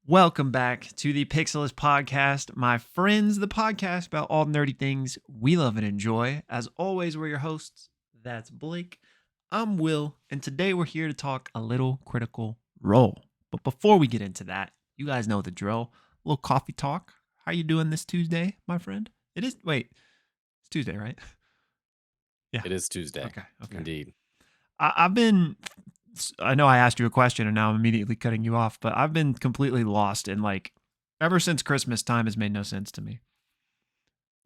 Welcome back to the Pixelists Podcast, my friends, the podcast about all nerdy things we love and enjoy. As always, we're your hosts. That's Blake. I'm Will, and today we're here to talk a little Critical Role. But before we get into that, you guys know the drill. A little coffee talk. How you doing this Tuesday, my friend? It's Tuesday, right? Yeah. It is Tuesday. Okay. Indeed. I know I asked you a question and now I'm immediately cutting you off, but I've been completely lost and ever since Christmas time has made no sense to me.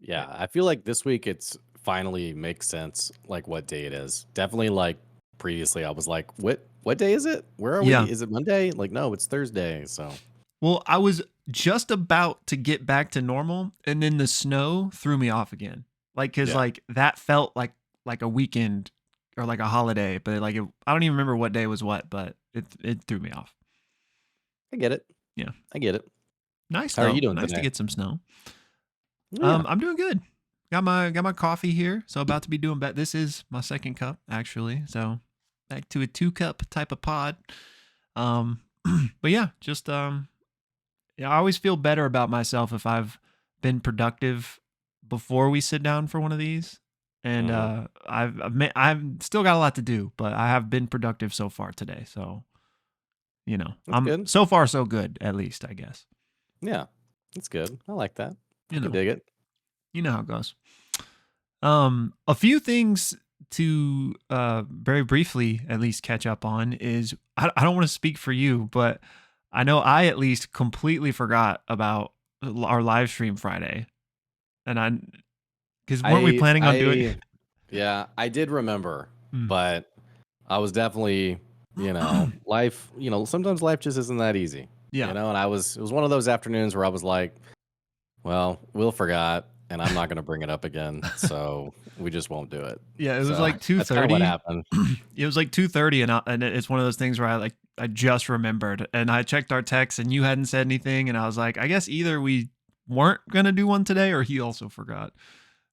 Yeah, I feel like this week it's finally makes sense like what day it is. Definitely like previously I was like, what day is it? Where are Yeah. we? Is it Monday? Like no, it's Thursday. So Well, I was just about to get back to normal and then the snow threw me off again. That felt like a weekend or like a holiday, but I don't even remember what day was what, but it threw me off. I get it. Yeah. I get it. Nice How though. are you doing Nice today? to get some snow. Yeah. I'm doing good. Got my coffee here, so about to be doing better. This is my second cup actually, so back to a 2-cup type of pod. But yeah, just I always feel better about myself if I've been productive before we sit down for one of these. And I've still got a lot to do, but I have been productive so far today. So, That's I'm good. so far so good, at least, I guess. Yeah. That's good. I like that. I You can know, dig it. you know how it goes. A few things to very briefly at least catch up on is I don't want to speak for you, but I know I at least completely forgot about our live stream Friday, and because weren't we planning on doing? Yeah, I did remember, Mm. but I was definitely, life, sometimes life just isn't that easy. Yeah. And it was one of those afternoons where I was like, well, Will forgot, and I'm not going to bring it up again, so we just won't do it. Yeah, it was So like 2:30. that's kind of what happened. It was like 2:30, and it's one of those things where I just remembered, and I checked our texts, and you hadn't said anything, and I was like, I guess either we weren't gonna do one today, or he also forgot.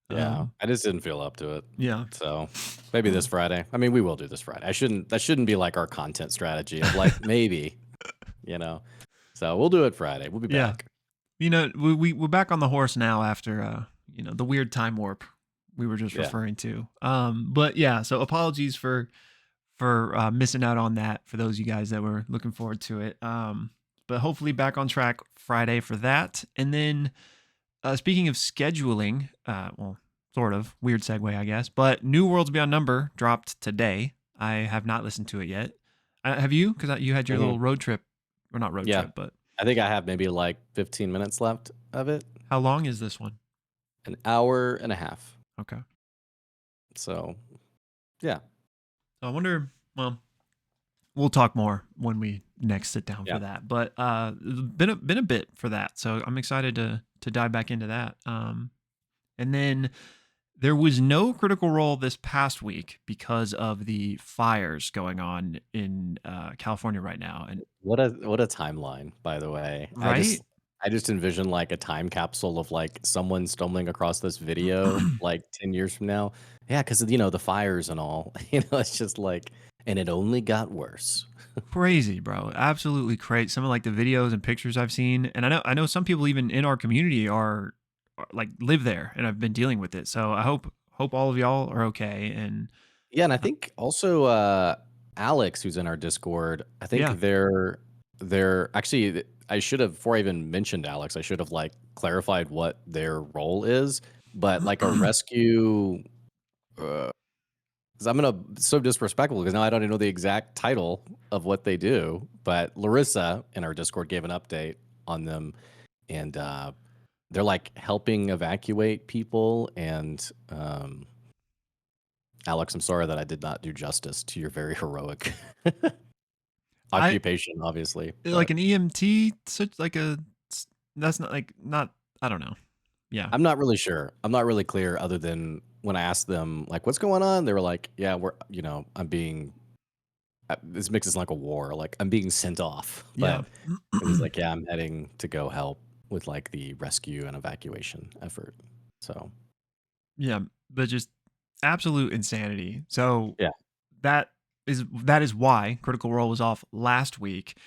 Yeah, I just didn't feel up to it. Yeah. So maybe this Friday. I mean, we will do this Friday. That shouldn't be like our content strategy of like maybe, So we'll do it Friday. We'll be back. We're back on the horse now after the weird time warp we were just referring to. But yeah, so apologies for missing out on that for those of you guys that were looking forward to it. But hopefully back on track Friday for that. And then speaking of scheduling, sort of weird segue, I guess. But New Worlds Beyond Number dropped today. I have not listened to it yet. Have you? Because you had your little road trip, or not road trip, but I think I have maybe like 15 minutes left of it. How long is this one? An hour and a half. Okay. So, yeah. I wonder. Well, we'll talk more when we next sit down for that. But been a bit for that, so I'm excited to dive back into that. And then there was no Critical Role this past week because of the fires going on in California right now. And what a timeline, by the way. Right? I just envision like a time capsule of like someone stumbling across this video like 10 years from now. Yeah, because the fires and all. It's just like, and it only got worse. Crazy, bro. Absolutely crazy. Some of like the videos and pictures I've seen, and I know some people even in our community are like live there and have been dealing with it. So I hope all of y'all are okay. And yeah, and I think also Alex, who's in our Discord, I think they're actually. I should have, before I even mentioned Alex, I should have like clarified what their role is. But like a rescue, because I'm gonna so disrespectful because now I don't even know the exact title of what they do. But Larissa in our Discord gave an update on them, and they're like helping evacuate people. And Alex, I'm sorry that I did not do justice to your very heroic occupation, obviously. Like an EMT, such like that's not I don't know. Yeah. I'm not really sure. I'm not really clear other than when I asked them like what's going on, they were like, yeah, I'm being this makes it like a war, like I'm being sent off. But it was like, yeah, I'm heading to go help with like the rescue and evacuation effort. So yeah, but just absolute insanity. So yeah, that is why Critical Role was off last week.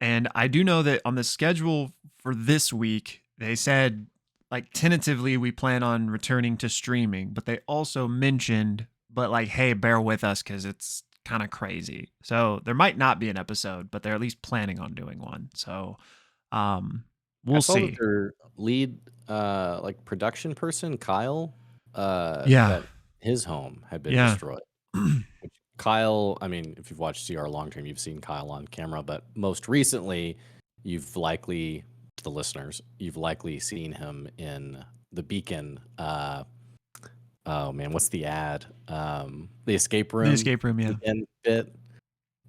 And I do know that on the schedule for this week, they said like tentatively we plan on returning to streaming, but they also mentioned, but like, hey, bear with us because it's kind of crazy. So there might not be an episode, but they're at least planning on doing one. So I we'll saw that see. their lead like production person, Kyle, Yeah. that his home had been Yeah. destroyed. Which Kyle, I mean, if you've watched CR long term, you've seen Kyle on camera, but most recently, you've likely, to the listeners, you've likely seen him in the Beacon. Oh man, what's the ad? The escape The room escape room. Yeah. weekend bit,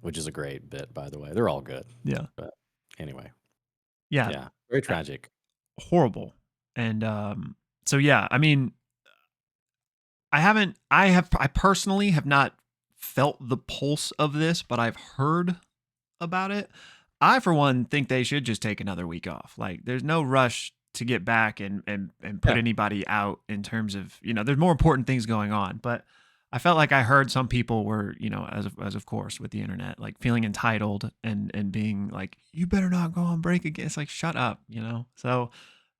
which is a great bit, by the way. They're all good. Yeah. But anyway, Yeah. yeah, very tragic. Horrible. And so, yeah, I mean, I personally have not felt the pulse of this, but I've heard about it. I, for one, think they should just take another week off. Like, there's no rush to get back and put Yeah. anybody out in terms of, there's more important things going on. But I felt like I heard some people were, as of course with the internet, like feeling entitled and being like, you better not go on break again. It's like, shut up, So,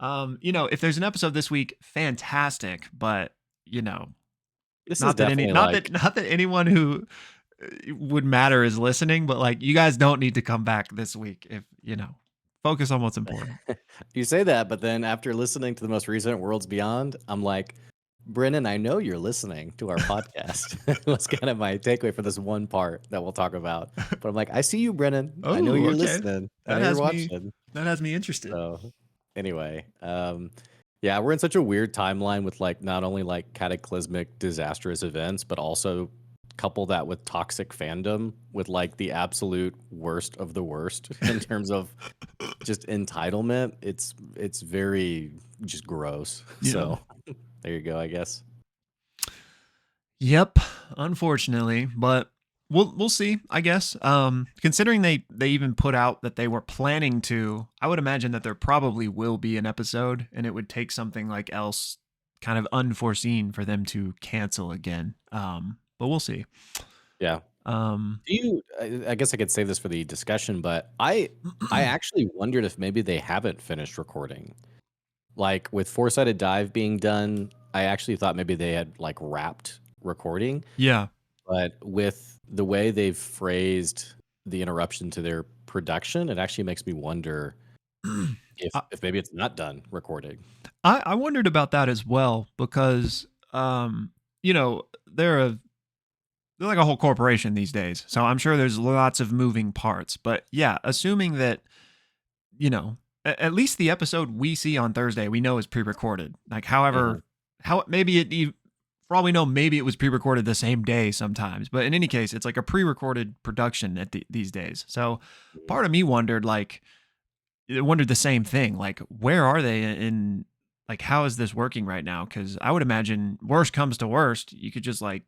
if there's an episode this week, fantastic. But, This is not that any, definitely not like that, not that anyone who would matter is listening, but like you guys don't need to come back this week if focus on what's important. you say that, but then after listening to the most recent Worlds Beyond, I'm like, Brennan, I know you're listening to our podcast. That's kind of my takeaway for this one part that we'll talk about. But I'm like, I see you, Brennan. I know Oh, you're okay. listening. I That know you're has me watching. that has me interested. So anyway, yeah, we're in such a weird timeline with like not only like cataclysmic, disastrous events, but also couple that with toxic fandom with like the absolute worst of the worst in terms of just entitlement. It's very just gross. Yeah. So there you go, I guess. Yep, unfortunately, but we'll see, I guess. Considering they even put out that they were planning to, I would imagine that there probably will be an episode and it would take something like else kind of unforeseen for them to cancel again. But we'll see. Yeah. Do you? I guess I could save this for the discussion, but I actually wondered if maybe they haven't finished recording. Like with Four-Sided Dive being done, I actually thought maybe they had like wrapped recording. Yeah. But with the way they've phrased the interruption to their production, it actually makes me wonder if maybe it's not done recording. I wondered about that as well because they're like a whole corporation these days. So I'm sure there's lots of moving parts. But yeah, assuming that, at least the episode we see on Thursday, we know is pre-recorded. Like, however, how maybe for all we know, maybe it was pre-recorded the same day sometimes. But in any case, it's like a pre-recorded production these days. So part of me wondered the same thing. Like, where are they in like, how is this working right now? Because I would imagine worst comes to worst, you could just like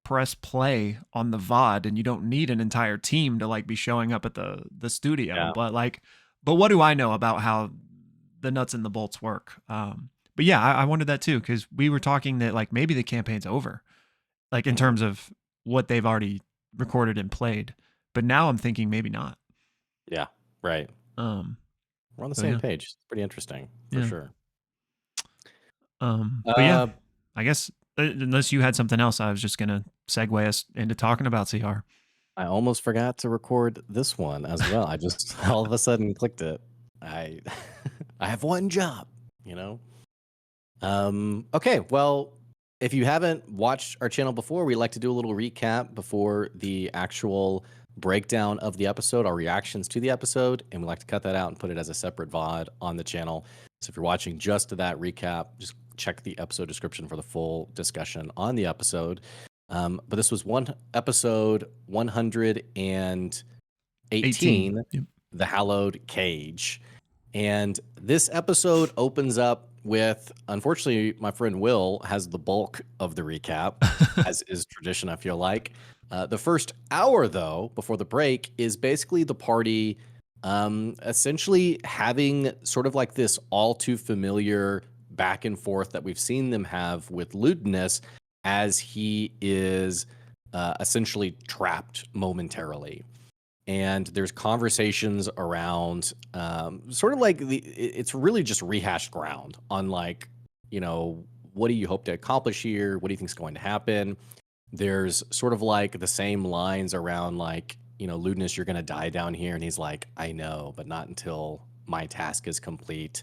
press play on the VOD and you don't need an entire team to like be showing up at the studio. Yeah. But what do I know about how the nuts and the bolts work? But yeah, I wondered that too, because we were talking that like maybe the campaign's over, like in terms of what they've already recorded and played. But now I'm thinking maybe not. Yeah, right. We're on the same page. It's pretty interesting for sure. But yeah, I guess unless you had something else, I was just gonna segue us into talking about CR. I almost forgot to record this one as well. I just all of a sudden clicked it. I have one job, Okay, well, if you haven't watched our channel before, we like to do a little recap before the actual breakdown of the episode, our reactions to the episode, and we like to cut that out and put it as a separate VOD on the channel. So if you're watching just that recap, just check the episode description for the full discussion on the episode. But this was episode 118, Yep. The Hallowed Cage. And this episode opens up with, unfortunately, my friend Will has the bulk of the recap, as is tradition, I feel like. The first hour, though, before the break, is basically the party essentially having sort of like this all too familiar back and forth that we've seen them have with Lewdness as he is essentially trapped momentarily. and there's conversations around sort of like it's really just rehashed ground on like, what do you hope to accomplish here? What do you think is going to happen? There's sort of like the same lines around like, Ludinus, you're going to die down here. And he's like, I know, but not until my task is complete.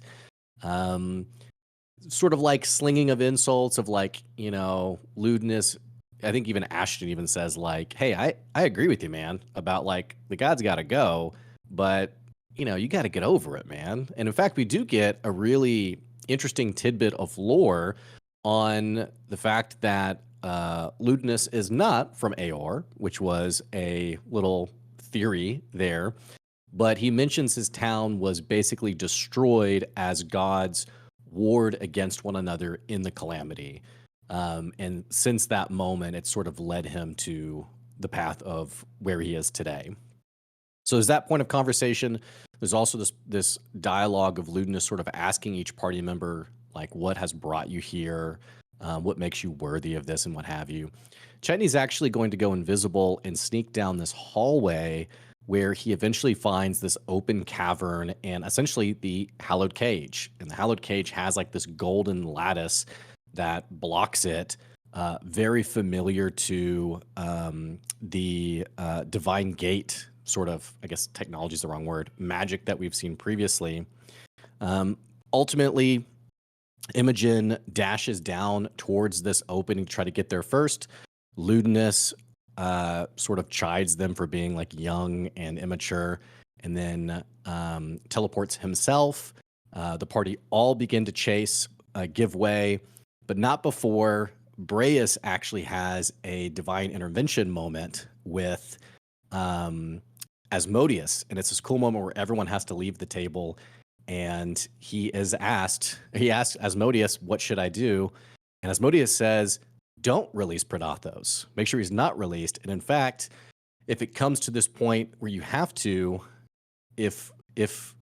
Sort of like slinging of insults of like, Ludinus. I think even Ashton even says like, hey, I agree with you, man, about like the gods got to go, but you got to get over it, man. And in fact, we do get a really interesting tidbit of lore on the fact that Ludinus is not from Aor, which was a little theory there, but he mentions his town was basically destroyed as gods warred against one another in the calamity. And since that moment, it sort of led him to the path of where he is today. So there's that point of conversation. There's also this dialogue of Ludinus sort of asking each party member, like, what has brought you here? What makes you worthy of this and what have you. Chetney's actually going to go invisible and sneak down this hallway where he eventually finds this open cavern and essentially the Hallowed Cage. And the Hallowed Cage has like this golden lattice that blocks it, very familiar to the Divine Gate sort of, I guess technology is the wrong word, magic that we've seen previously. Ultimately, Imogen dashes down towards this opening to try to get there first. Ludinus sort of chides them for being like young and immature, and then teleports himself. The party all begin to chase, give way, but not before Breus actually has a divine intervention moment with Asmodeus. And it's this cool moment where everyone has to leave the table. And he asks Asmodeus, what should I do? And Asmodeus says, don't release Predathos. Make sure he's not released. And in fact, if it comes to this point where you have to, if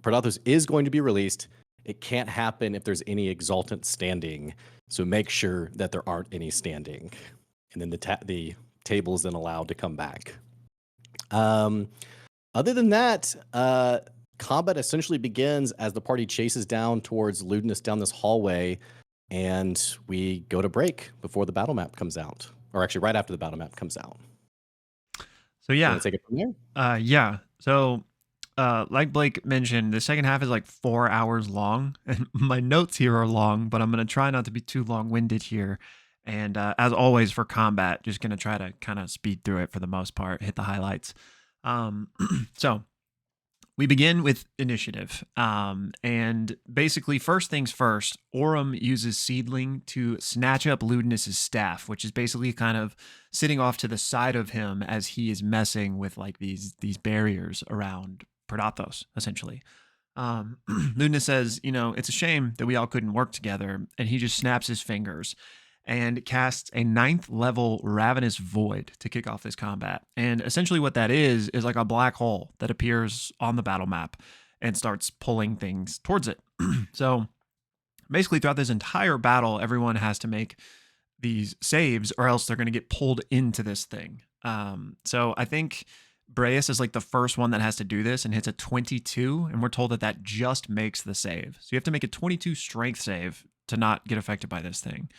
Predathos is going to be released, it can't happen if there's any exaltant standing. So make sure that there aren't any standing. And then the table is then allowed to come back. Other than that, combat essentially begins as the party chases down towards Ludinus down this hallway, and we go to break before the battle map comes out, or actually right after the battle map comes out. So yeah, take it from there. Yeah. So, like Blake mentioned, the second half is like 4 hours long, and my notes here are long, but I'm gonna try not to be too long-winded here. And as always for combat, just gonna try to kind of speed through it for the most part, hit the highlights. So we begin with initiative. And basically, first things first, Aurum uses Seedling to snatch up Ludinus's staff, which is basically kind of sitting off to the side of him as he is messing with like these barriers around Predathos, essentially. Ludinus says, it's a shame that we all couldn't work together, and he just snaps his fingers and casts a 9th level Ravenous Void to kick off this combat. And essentially what that is like a black hole that appears on the battle map and starts pulling things towards it. So basically throughout this entire battle, everyone has to make these saves or else they're going to get pulled into this thing. So I think Breus is like the first one that has to do this and hits a 22, and we're told that just makes the save. So you have to make a 22 strength save to not get affected by this thing.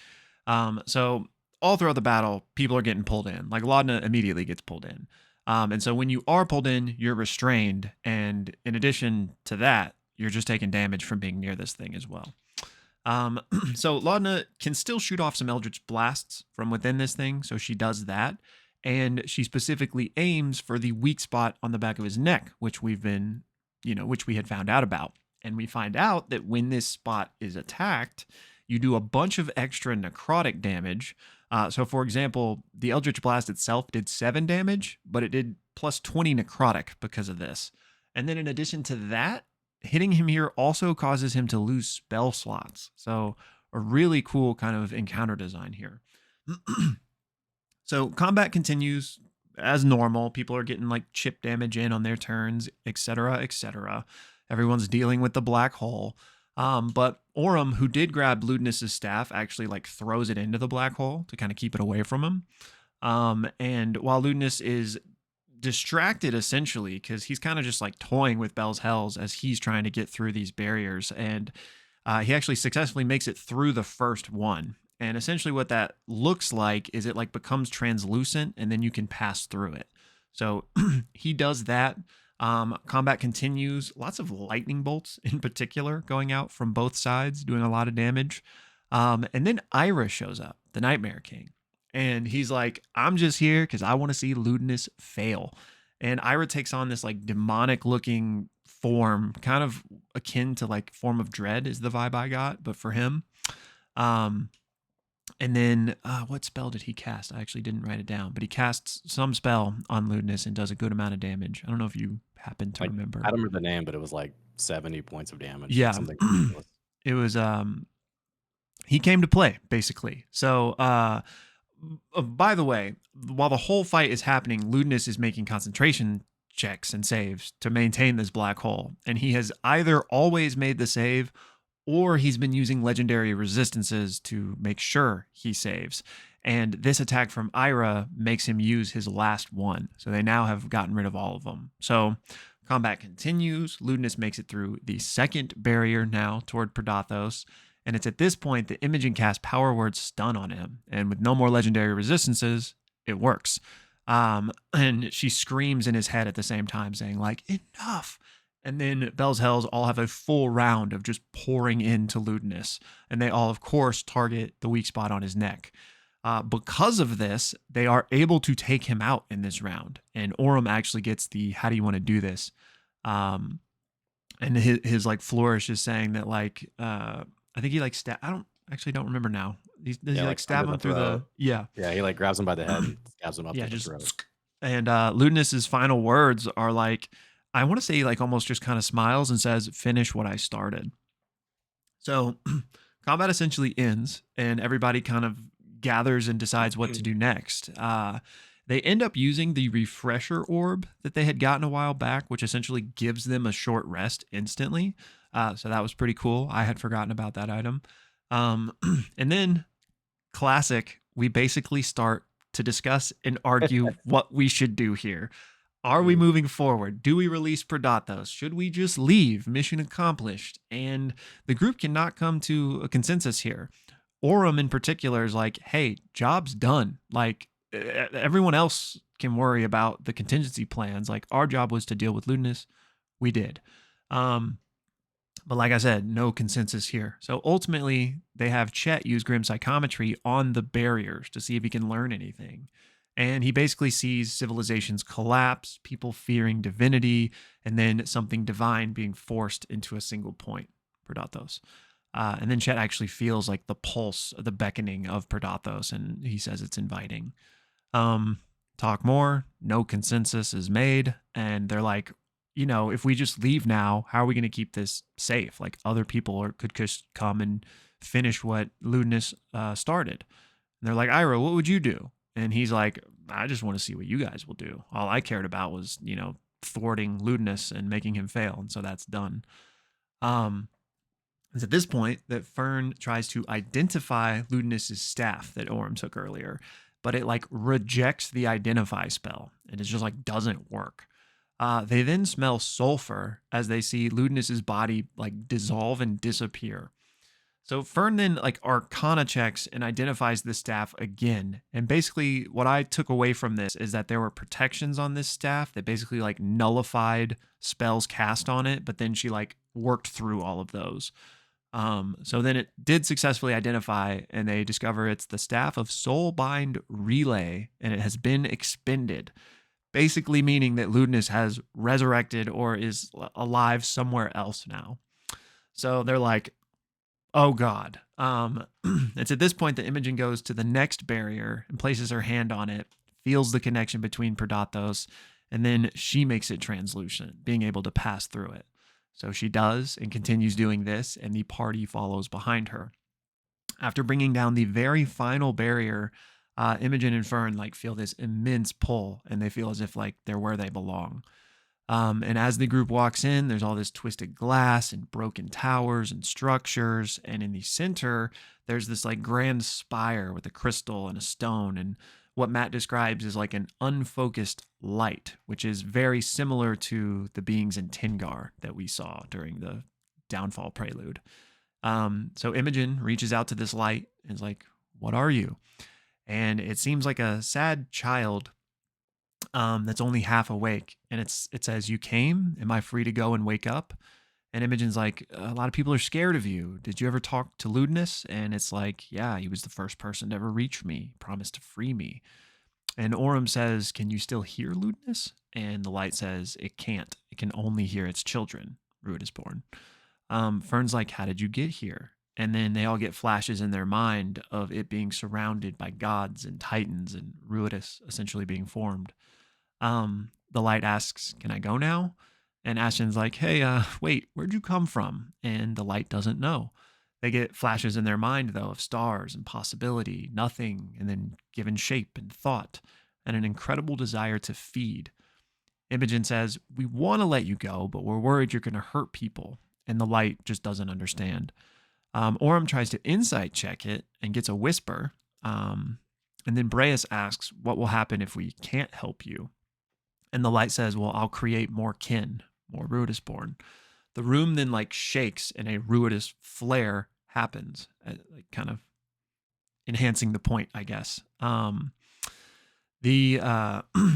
So all throughout the battle, people are getting pulled in. Like Laudna immediately gets pulled in. And so when you are pulled in, you're restrained. And in addition to that, you're just taking damage from being near this thing as well. So Laudna can still shoot off some Eldritch Blasts from within this thing. So she does that. And she specifically aims for the weak spot on the back of his neck, which we had found out about. And we find out that when this spot is attacked, you do a bunch of extra necrotic damage. So for example, the Eldritch Blast itself did 7 damage, but it did plus 20 necrotic because of this. And then in addition to that, hitting him here also causes him to lose spell slots. So a really cool kind of encounter design here. So combat continues as normal. People are getting like chip damage in on their turns, etc., etc. Everyone's dealing with the black hole. But Aurum, who did grab Ludinus's staff, actually like throws it into the black hole to kind of keep it away from him. And while Ludinus is distracted essentially because he's kind of just like toying with Bell's Hells as he's trying to get through these barriers. And he actually successfully makes it through the first one. And essentially what that looks like is it like becomes translucent and then you can pass through it. So he does that. Combat continues. Lots of lightning bolts in particular going out from both sides, doing a lot of damage. And then Ira shows up, the Nightmare King. And he's like, I'm just here because I want to see Ludinus fail. And Ira takes on this like demonic looking form, kind of akin to like Form of Dread is the vibe I got, but for him. And then what spell did he cast? I actually didn't write it down, but he casts some spell on Ludinus and does a good amount of damage. I don't know if you happen to remember. I don't remember the name, but it was like 70 points of damage. Yeah. Something ridiculous. It was he came to play basically. So by the way, while the whole fight is happening, Ludinus is making concentration checks and saves to maintain this black hole, and he has either always made the save or he's been using legendary resistances to make sure he saves. And this attack from Ira makes him use his last one. So they now have gotten rid of all of them. So combat continues. Ludinus makes it through the second barrier now toward Predathos. And it's at this point that Imogen casts Power Word Stun on him. And with no more legendary resistances, it works. And she screams in his head at the same time saying like, enough. And then Bell's Hells all have a full round of just pouring into Ludinus. And they all, of course, target the weak spot on his neck. Because of this, they are able to take him out in this round. And Orym actually gets the, how do you want to do this? And his like flourish is saying that like, I think he like, I don't remember now. Does he like stab him through the, Yeah, he like grabs him by the head and stabs him up to the throat. And Ludinus's final words are like, I want to say like almost just kind of smiles and says, finish what I started. So combat essentially ends and everybody kind of gathers and decides what to do next. They end up using the refresher orb that they had gotten a while back, which essentially gives them a short rest instantly. So that was pretty cool. I had forgotten about that item. And then classic, we basically start to discuss and argue what we should do here. Are we moving forward? Do we release Predathos? Should we just leave? Mission accomplished. And the group cannot come to a consensus here. Orym in particular is like, hey, job's done. Like everyone else can worry about the contingency plans. Like our job was to deal with Ludinus. We did. But like I said, no consensus here. So ultimately they have Chet use Grim Psychometry on the barriers to see if he can learn anything. And he basically sees civilizations collapse, people fearing divinity, and then something divine being forced into a single point, Predathos. And then Chet actually feels like the pulse, the beckoning of Predathos, and he says it's inviting. Talk more, no consensus is made, and they're like, you know, if we just leave now, how are we going to keep this safe? Like other people could just come and finish what Ludinus started. And they're like, Ira, what would you do? And he's like, I just want to see what you guys will do. All I cared about was, you know, thwarting Ludinus and making him fail. And so that's done. It's at this point that Fern tries to identify Ludinus's staff that Orym took earlier, but it like rejects the identify spell. And it just like doesn't work. They then smell sulfur as they see Ludinus's body like dissolve and disappear. So Fern then like arcana checks and identifies the staff again. And basically what I took away from this is that there were protections on this staff that basically like nullified spells cast on it, but then she like worked through all of those. So then it did successfully identify and they discover it's the staff of Soulbind Relay and it has been expended. Basically meaning that Ludinus has resurrected or is alive somewhere else now. So they're like, oh God. It's at this point that Imogen goes to the next barrier and places her hand on it, feels the connection between Predathos, and then she makes it translucent, being able to pass through it. So she does and continues doing this, and the party follows behind her. After bringing down the very final barrier, Imogen and Fern like feel this immense pull, and they feel as if like they're where they belong. And as the group walks in, there's all this twisted glass and broken towers and structures. And in the center, there's this like grand spire with a crystal and a stone. And what Matt describes as like an unfocused light, which is very similar to the beings in Tingar that we saw during the downfall prelude. So Imogen reaches out to this light and is like, "What are you?" And it seems like a sad child that's only half awake. And it says, "You came? Am I free to go and wake up?" And Imogen's like, "A lot of people are scared of you. Did you ever talk to Ludinus?" And it's like, "Yeah, he was the first person to ever reach me, promised to free me." And Aurum says, "Can you still hear Ludinus?" And the light says, "It can't. It can only hear its children." Ruid is born. Fern's like, "How did you get here?" And then they all get flashes in their mind of it being surrounded by gods and titans and Ruidus essentially being formed. The light asks, "Can I go now?" And Ashen's like, "Hey, wait, where'd you come from?" And the light doesn't know. They get flashes in their mind, though, of stars and possibility, nothing, and then given shape and thought, and an incredible desire to feed. Imogen says, "We want to let you go, but we're worried you're going to hurt people." And the light just doesn't understand. Aurum tries to insight check it and gets a whisper. And then Breus asks, "What will happen if we can't help you?" And the light says, "Well, I'll create more kin, more Ruidus born." The room then like shakes and a Ruidus flare happens, like kind of enhancing the point, I guess. The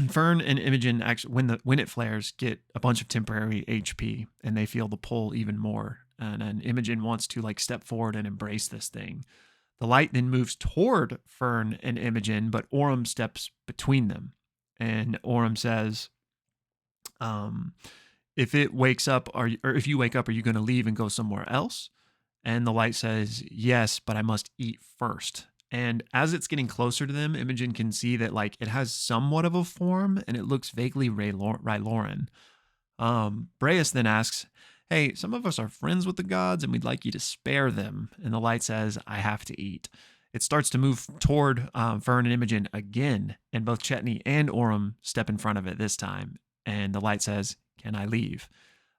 Fern and Imogen actually, when it flares, get a bunch of temporary HP, and they feel the pull even more. And Imogen wants to like step forward and embrace this thing. The light then moves toward Fern and Imogen, but Aurum steps between them. And Aurum says, "If it wakes up, or if you wake up, are you going to leave and go somewhere else?" And the light says, "Yes, but I must eat first." And as it's getting closer to them, Imogen can see that like it has somewhat of a form, and it looks vaguely Rylauren. Breus then asks, "Hey, some of us are friends with the gods, and we'd like you to spare them." And the light says, "I have to eat." It starts to move toward Fern and Imogen again, and both Chetney and Aurum step in front of it this time. And the light says, "Can I leave?"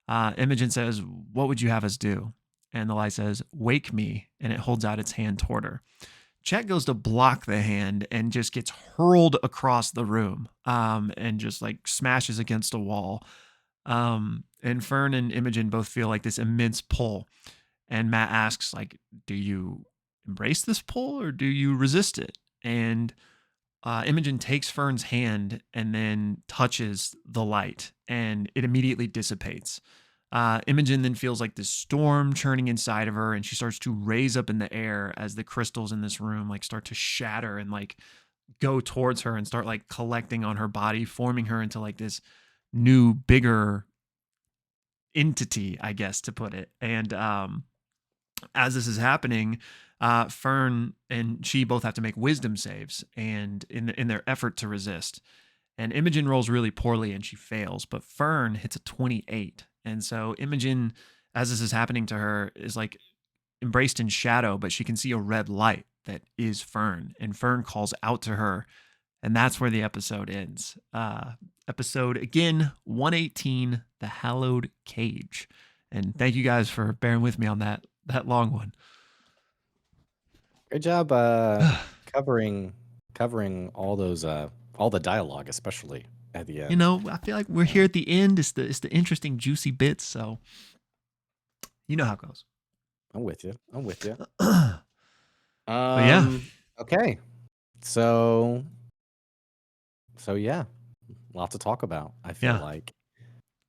Imogen says, "What would you have us do?" And the light says, "Wake me," and it holds out its hand toward her. Chet goes to block the hand and just gets hurled across the room, and just like smashes against a wall. And Fern and Imogen both feel like this immense pull. And Matt asks, like, "Do you embrace this pull or do you resist it?" And Imogen takes Fern's hand and then touches the light, and it immediately dissipates. Imogen then feels like this storm churning inside of her, and she starts to raise up in the air as the crystals in this room like start to shatter and like go towards her and start like collecting on her body, forming her into like this new, bigger entity, I guess, to put it. And as this is happening, Fern and she both have to make wisdom saves, and in their effort to resist. And Imogen rolls really poorly and she fails, but Fern hits a 28. And so Imogen, as this is happening to her, is like embraced in shadow, but she can see a red light that is Fern. And Fern calls out to her, and that's where the episode ends. Episode, again, 118, The Hallowed Cage. And thank you guys for bearing with me on that long one. Great job covering all those all the dialogue, especially at the end. You know, I feel like we're here at the end. It's the interesting, juicy bits. So you know how it goes. I'm with you. But yeah. Okay. So yeah, lots to talk about, I feel like.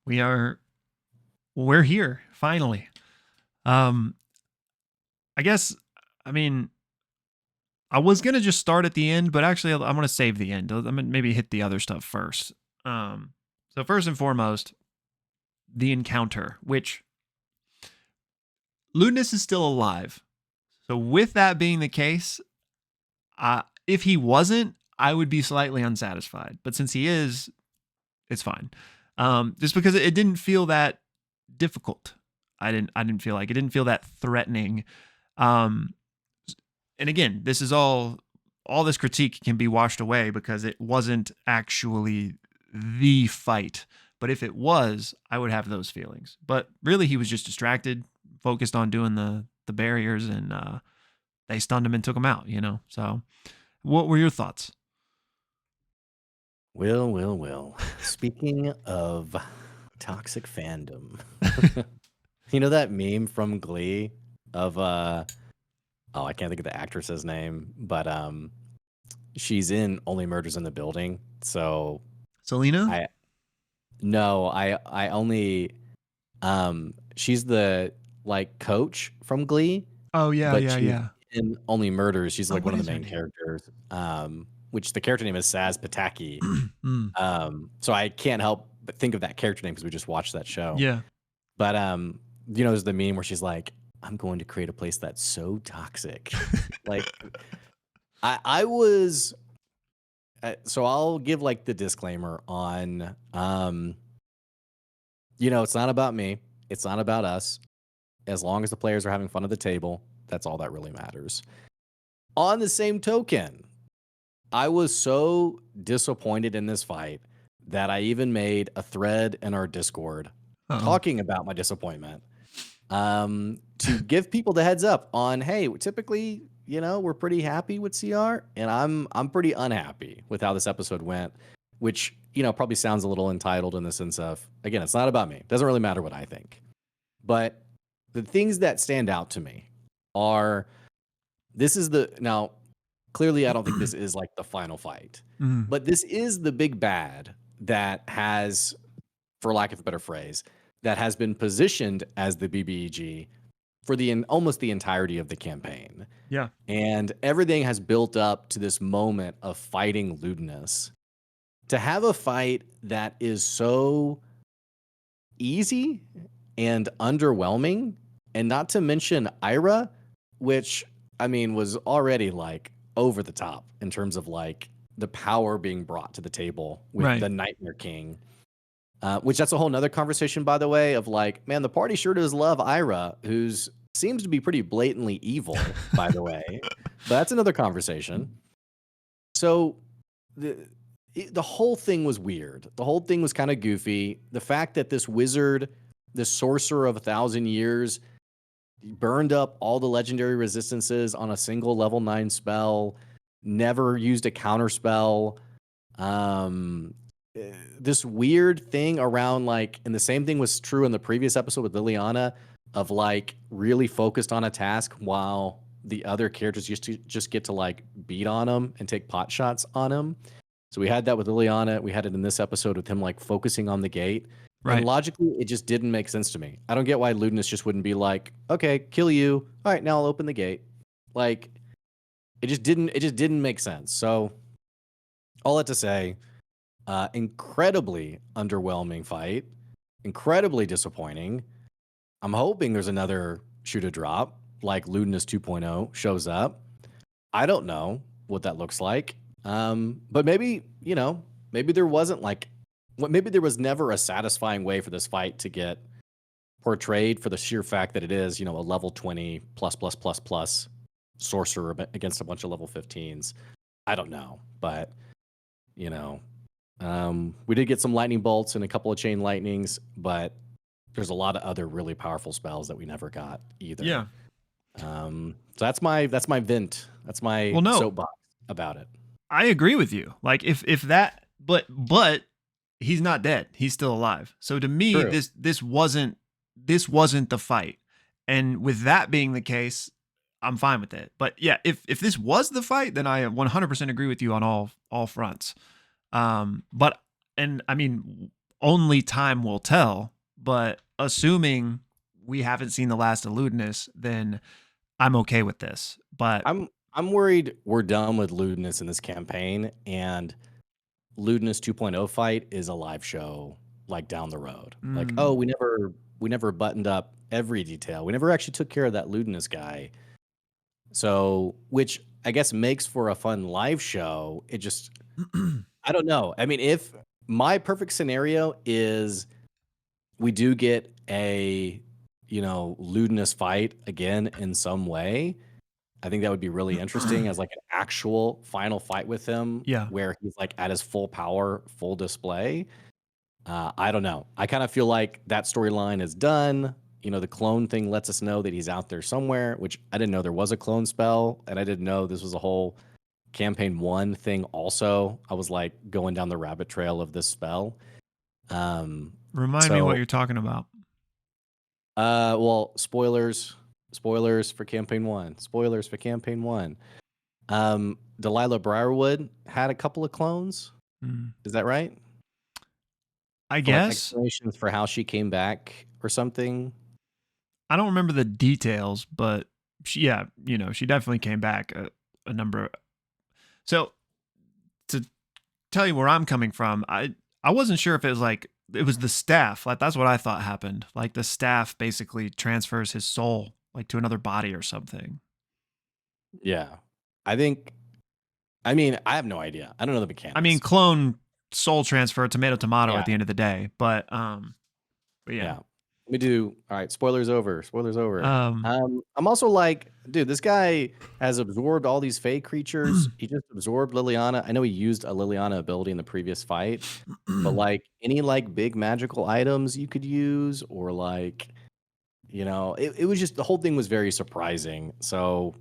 We're here finally. I guess, I mean, I was gonna just start at the end, but actually I'm gonna save the end. I'm gonna maybe hit the other stuff first. So first and foremost, the encounter, which Ludinus is still alive. So with that being the case, if he wasn't, I would be slightly unsatisfied. But since he is, it's fine. Just because it didn't feel that difficult. I didn't feel like it didn't feel that threatening. And again, this is all this critique can be washed away because it wasn't actually the fight. But if it was, I would have those feelings. But really, he was just distracted, focused on doing the barriers, and they stunned him and took him out. You know. So, what were your thoughts? Well. Speaking of toxic fandom, you know that meme from Glee of oh, I can't think of the actress's name, but she's in Only Murders in the Building. So Selena? I no, I only she's the like coach from Glee, Oh yeah, but yeah, she's yeah. in Only Murders. She's Oh, like one what of the is her main name? characters. Which the character name is Saz Pataki. Mm, So I can't help but think of that character name because we just watched that show. yeah. But there's the meme where she's like, "I'm going to create a place that's so toxic." Like, I was. So I'll give like the disclaimer on, it's not about me. It's not about us. As long as the players are having fun at the table, that's all that really matters. On the same token, I was so disappointed in this fight that I even made a thread in our Discord Uh-oh. talking about my disappointment, to give people the heads up on, hey, typically, we're pretty happy with CR, and I'm pretty unhappy with how this episode went, which probably sounds a little entitled in the sense of, again, it's not about me. It doesn't really matter what I think, but the things that stand out to me are now clearly I don't think this is like the final fight, Mm, but this is the big bad that has, for lack of a better phrase, that has been positioned as the BBEG for almost the entirety of the campaign. yeah. And everything has built up to this moment of fighting lewdness. To have a fight that is so easy and underwhelming, and not to mention Ira, which I mean was already like over the top in terms of like the power being brought to the table with Right. the Nightmare King. Which that's a whole nother conversation, by the way, of like, man, the party sure does love Ira, who's seems to be pretty blatantly evil, by the way. But that's another conversation. So the whole thing was weird. The whole thing was kind of goofy. The fact that this wizard, this sorcerer of 1,000 years, burned up all the legendary resistances on a single level 9 spell, never used a counter spell. This weird thing around like, and the same thing was true in the previous episode with Liliana, of like really focused on a task while the other characters just get to like beat on him and take pot shots on him. So we had that with Liliana. We had it in this episode with him like focusing on the gate. And Right. logically, it just didn't make sense to me. I don't get why Ludinus just wouldn't be like, okay, kill you. All right, now I'll open the gate. Like, it just didn't make sense. So all that to say, incredibly underwhelming fight, incredibly disappointing. I'm hoping there's another shoot a drop like Ludinus 2.0 shows up. I don't know what that looks like. But maybe, maybe there wasn't like, maybe there was never a satisfying way for this fight to get portrayed for the sheer fact that it is, a level 20 plus sorcerer against a bunch of level 15s. I don't know, but we did get some lightning bolts and a couple of chain lightnings, but there's a lot of other really powerful spells that we never got either. Yeah. So that's my vent. That's my soapbox about it. I agree with you. Like if that, but he's not dead. He's still alive. So to me, True. this wasn't the fight. And with that being the case, I'm fine with it. But yeah, if this was the fight, then I 100% agree with you on all fronts. But and I mean, only time will tell. But assuming we haven't seen the last of Ludinus, then I'm okay with this. But I'm worried we're done with Ludinus in this campaign, and Ludinus 2.0 fight is a live show like down the road. Like, oh, we never buttoned up every detail. We never actually took care of that Ludinus guy. So, which I guess makes for a fun live show. It just I don't know. I mean, if my perfect scenario is we do get a, Ludinus fight again in some way, I think that would be really interesting as like an actual final fight with him, where he's like at his full power, full display. I don't know. I kind of feel like that storyline is done. The clone thing lets us know that he's out there somewhere, which I didn't know there was a clone spell, and I didn't know this was a whole campaign 1 thing also. I was like going down the rabbit trail of this spell. Remind me what So you're talking about. well, spoilers for campaign 1. Spoilers for campaign 1. Delilah Briarwood had a couple of clones. Is that right? I For like guess. explanations for how she came back or something. I don't remember the details, but she definitely came back a number. So to tell you where I'm coming from, I wasn't sure if it was like it was the staff. Like that's what I thought happened. Like the staff basically transfers his soul like to another body or something. Yeah. I mean, I have no idea. I don't know the I mean, mechanics. clone soul transfer, tomato Yeah. at the end of the day. But yeah. Let me do all right. Spoilers over. Um I'm also like, dude, this guy has absorbed all these fey creatures. He just absorbed Liliana. I know he used a Liliana ability in the previous fight, but like any like big magical items you could use, or like, it was just the whole thing was very surprising. So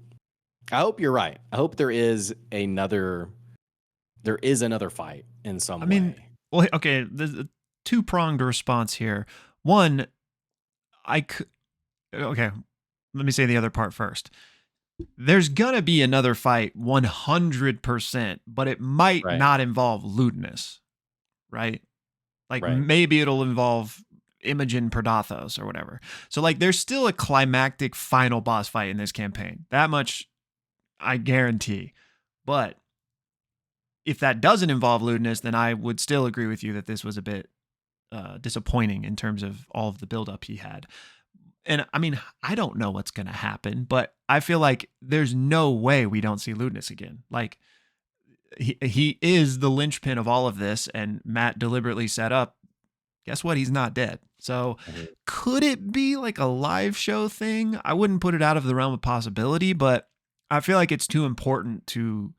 I hope you're right. I hope there is another fight in some I mean, way. well, okay, there's a two-pronged response here. One, okay, let me say the other part first. There's gonna be another fight 100%, but it might Right. not involve lewdness, right? Like Right. maybe it'll involve Imogen Perdathos or whatever. So like there's still a climactic final boss fight in this campaign. That much I guarantee. But if that doesn't involve lewdness, then I would still agree with you that this was a bit disappointing in terms of all of the buildup he had. And I mean, I don't know what's going to happen, but I feel like there's no way we don't see lewdness again. Like he is the linchpin of all of this, and Matt deliberately set up. Guess what? He's not dead. So could it be like a live show thing? I wouldn't put it out of the realm of possibility, but I feel like it's too important to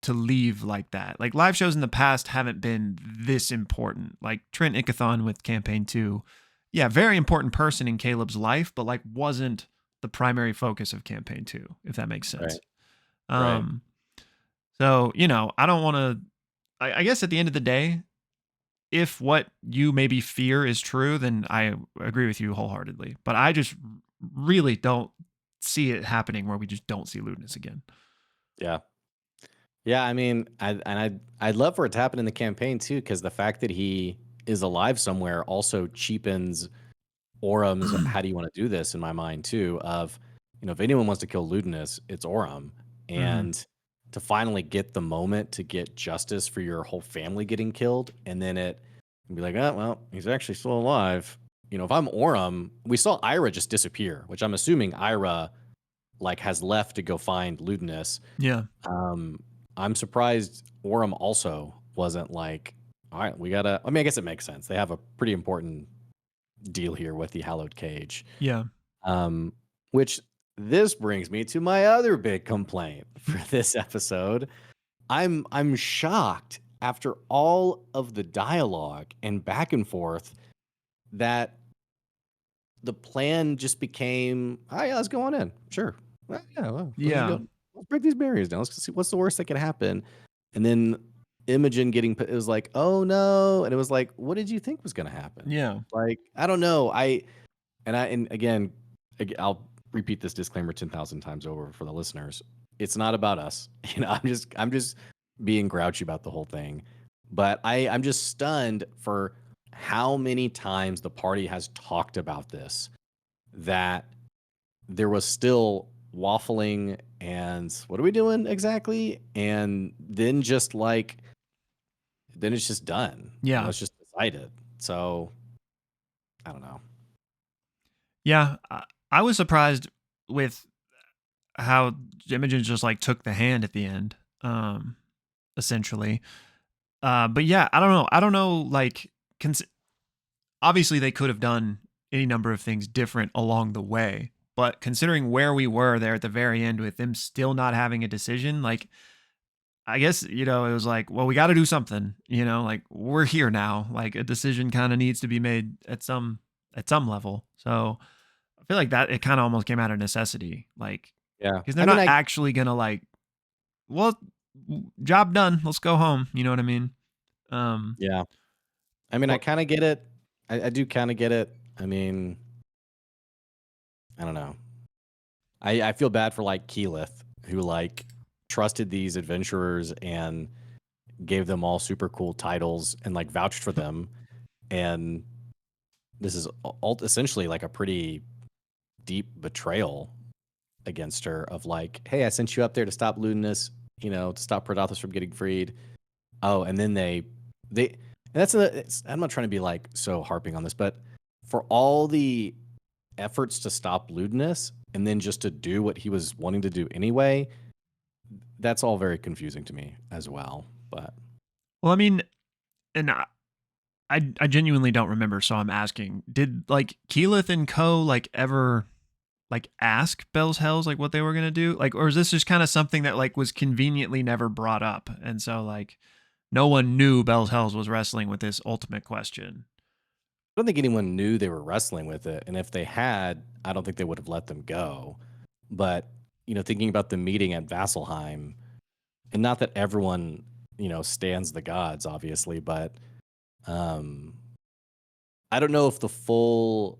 leave like that. Like live shows in the past haven't been this important. Like Trent Ickathon with campaign 2. Yeah, very important person in Caleb's life, but like wasn't the primary focus of campaign 2, if that makes sense. Right. So, I don't want to I guess at the end of the day, if what you maybe fear is true, then I agree with you wholeheartedly. But I just really don't see it happening where we just don't see lewdness again. Yeah. Yeah, I mean, I'd love for it to happen in the campaign too, because the fact that he is alive somewhere also cheapens Orum's how do you want to do this in my mind too, of if anyone wants to kill Ludinus, it's Orum. And to finally get the moment to get justice for your whole family getting killed, and then it can be like, oh well, he's actually still alive. If I'm Orum, we saw Ira just disappear, which I'm assuming Ira like has left to go find Ludinus. Yeah. I'm surprised Orum also wasn't like, all right, I mean, I guess it makes sense. They have a pretty important deal here with the Hallowed Cage. Yeah. Which this brings me to my other big complaint for this episode. I'm shocked after all of the dialogue and back and forth that the plan just became, oh yeah, let's go on in. Sure. Well, let's break these barriers down. Let's see what's the worst that could happen. And then Imogen it was like, oh no. And it was like, what did you think was going to happen? Yeah. Like, I don't know. And again, I'll repeat this disclaimer 10,000 times over for the listeners. It's not about us. I'm just being grouchy about the whole thing. But I'm just stunned for how many times the party has talked about this, that there was still waffling and what are we doing exactly? And then it's just done. Yeah. It's just decided. So I don't know. Yeah. I was surprised with how Imogen just like took the hand at the end, essentially. But yeah, I don't know. Like, obviously they could have done any number of things different along the way, but considering where we were there at the very end with them still not having a decision, like, I guess, it was like, well, we got to do something, like we're here now, like a decision kind of needs to be made at some level. So I feel like that it kind of almost came out of necessity, like, Yeah, because they're not actually gonna like, well, job done. Let's go home. You know what I mean? Um, Yeah. I mean, I but kind of get it. I do kind of get it. I mean, I don't know. I feel bad for like Keyleth, who like trusted these adventurers and gave them all super cool titles and like vouched for them. And this is essentially like a pretty deep betrayal against her of like, hey, I sent you up there to stop Ludinus, to stop Predathos from getting freed. Oh, and then and I'm not trying to be like so harping on this, but for all the efforts to stop Ludinus and then just to do what he was wanting to do anyway, that's all very confusing to me as well. But well, I mean, and I genuinely don't remember, so I'm asking. Did like Keyleth and Co. like ever like ask Bell's Hells like what they were gonna do? Like, or is this just kind of something that like was conveniently never brought up? And so like no one knew Bell's Hells was wrestling with this ultimate question. I don't think anyone knew they were wrestling with it. And if they had, I don't think they would have let them go. But, thinking about the meeting at Vasselheim, and not that everyone, stands the gods, obviously, but I don't know if the full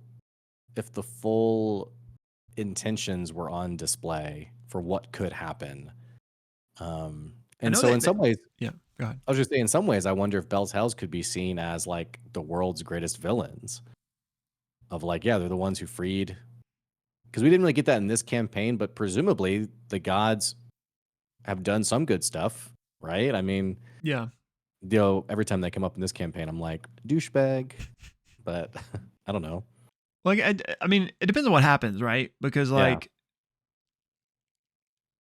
intentions were on display for what could happen. I And know so in that some ways, yeah, go ahead. I was just saying, in some ways, I wonder if Bell's Hells could be seen as like the world's greatest villains. Of like, yeah, they're the ones who freed. Because we didn't really get that in this campaign, but presumably the gods have done some good stuff, right? I mean, Yeah. every time they come up in this campaign, I'm like, douchebag. But I don't know. Like I mean, it depends on what happens, right? Because Yeah. like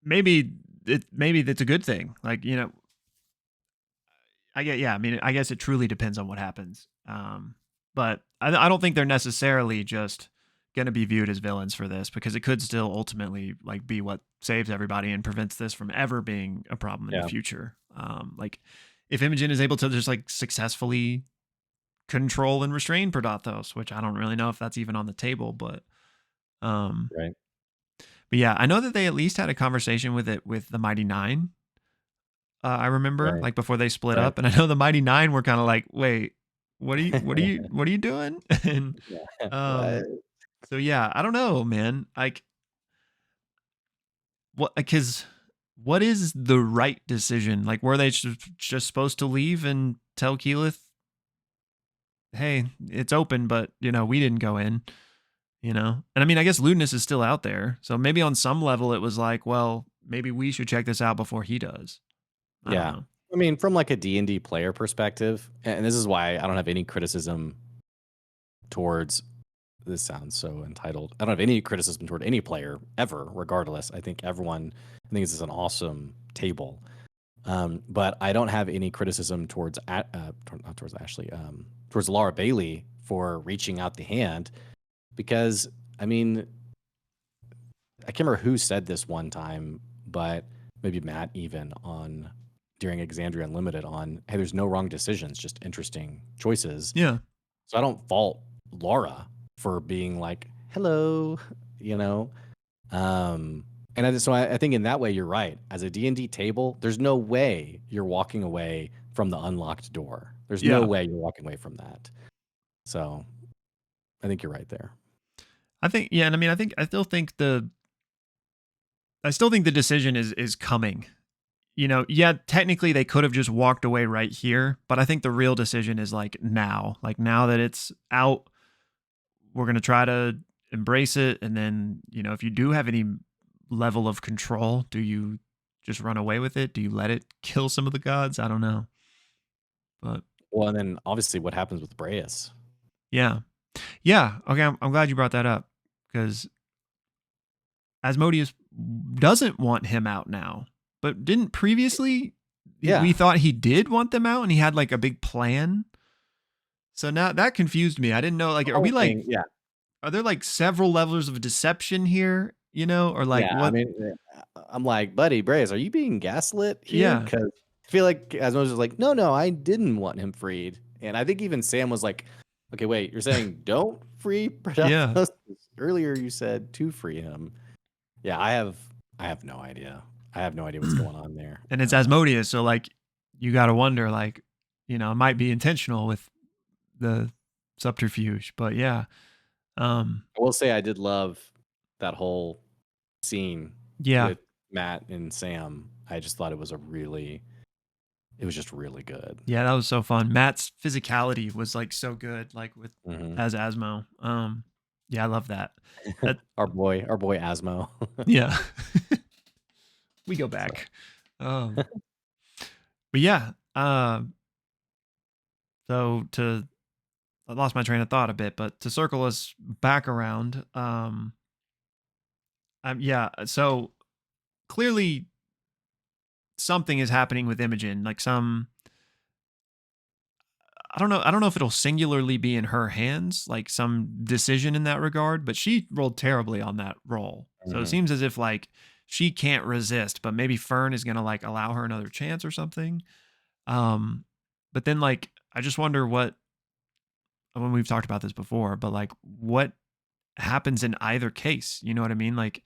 maybe that's a good thing. Like, I mean, I guess it truly depends on what happens. But I don't think they're necessarily just going to be viewed as villains for this, because it could still ultimately like be what saves everybody and prevents this from ever being a problem in the Yeah. future. Like if Imogen is able to just like successfully control and restrain Predathos, which I don't really know if that's even on the table, um, Right. but yeah, I know that they at least had a conversation with it with the Mighty Nine. I remember Right. like before they split Right. up, and I know the Mighty Nine were kind of like, "Wait, what are you doing?" and Yeah. What? um, so yeah, I don't know, man. Like, because what is the right decision? Like, were they just supposed to leave and tell Keyleth, "Hey, it's open, but we didn't go in." And I mean, I guess Ludinus is still out there, so maybe on some level it was like, well, maybe we should check this out before he does. I don't Yeah. know. I mean, from like a D&D player perspective, and this is why I don't have any criticism towards this sounds so entitled. I don't have any criticism toward any player ever, regardless. I think this is an awesome table. But I don't have any criticism towards not towards Ashley, towards Laura Bailey for reaching out the hand, because I mean, I can't remember who said this one time, but maybe Matt even on during Exandria Unlimited on, hey, there's no wrong decisions, just interesting choices. Yeah. So I don't fault Laura for being like, hello, you know. So I think in that way you're right. As a D&D table, there's no way you're walking away from the unlocked door. There's no Yeah. way you're walking away from that. So I think you're right there. I think, yeah, and I mean, I still think the decision is coming. Yeah, technically they could have just walked away right here, but I think the real decision is like now. Like now that it's out, we're going to try to embrace it, and then, if you do have any level of control, do you just run away with it? Do you let it kill some of the gods? I don't know. But Well, and then obviously what happens with Breus? yeah. Yeah, okay, I'm glad you brought that up, cuz Asmodeus doesn't want him out now, but didn't previously we Yeah. thought he did want them out and he had like a big plan. So now that confused me. I didn't know, like, The whole thing, yeah. are there like several levels of deception here, or like Yeah, I what? mean, I'm like, buddy, Breus, are you being gaslit here? Yeah. Because I feel like Asmos was like, no, I didn't want him freed. And I think even Sam was like, okay, wait, you're saying don't free Yeah. Predathos? Earlier you said to free him. Yeah, I have no idea. I have no idea what's going on there. And it's Asmodeus, so like you got to wonder, like, it might be intentional with the subterfuge, but yeah. I will say I did love that whole scene Yeah. with Matt and Sam. I just thought it was just really good. Yeah, that was so fun. Matt's physicality was like so good, like with Mm-hmm. as Asmo. Yeah, I love that. That our boy Asmo. yeah. We go So. back. But yeah, so I lost my train of thought a bit, but to circle us back around, yeah, so clearly something is happening with Imogen, like I don't know if it'll singularly be in her hands, like some decision in that regard, but she rolled terribly on that roll. So it Mm-hmm. seems as if like she can't resist, but maybe Fern is going to like allow her another chance or something. But then like I just wonder when we've talked about this before, but like what happens in either case? You know what I mean? Like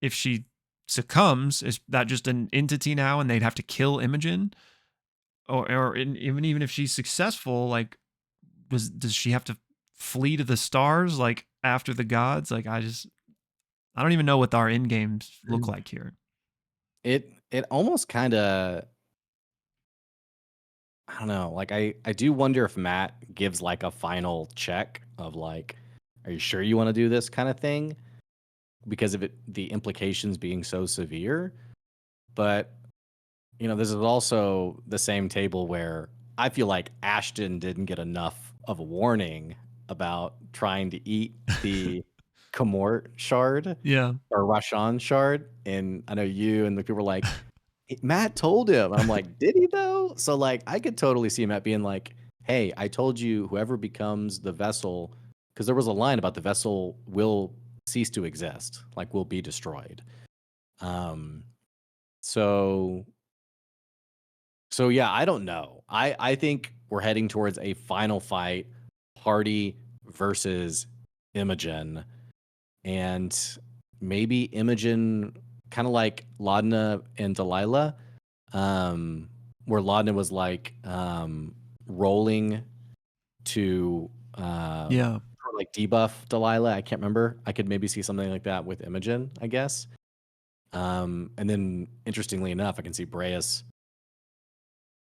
if she succumbs, is that just an entity now and they'd have to kill Imogen? Even if she's successful, like does she have to flee to the stars like after the gods? Like I don't even know what our end games look like here. It almost kind of, I don't know. Like I do wonder if Matt gives like a final check of like, are you sure you want to do this kind of thing? Because of the implications being so severe. But this is also the same table where I feel like Ashton didn't get enough of a warning about trying to eat the Kamort shard Yeah. or Rashan shard. And I know you and the people were like, Matt told him. And I'm like, did he though? So like I could totally see Matt being like, hey, I told you whoever becomes the vessel, because there was a line about the vessel will cease to exist, like will be destroyed. So yeah, I don't know. I think we're heading towards a final fight, Party versus Imogen, and maybe Imogen, kind of like Laudna and Delilah, where Laudna was like rolling to Yeah. like debuff Delilah. I can't remember. I could maybe see something like that with Imogen, I guess. And then interestingly enough, I can see Breas.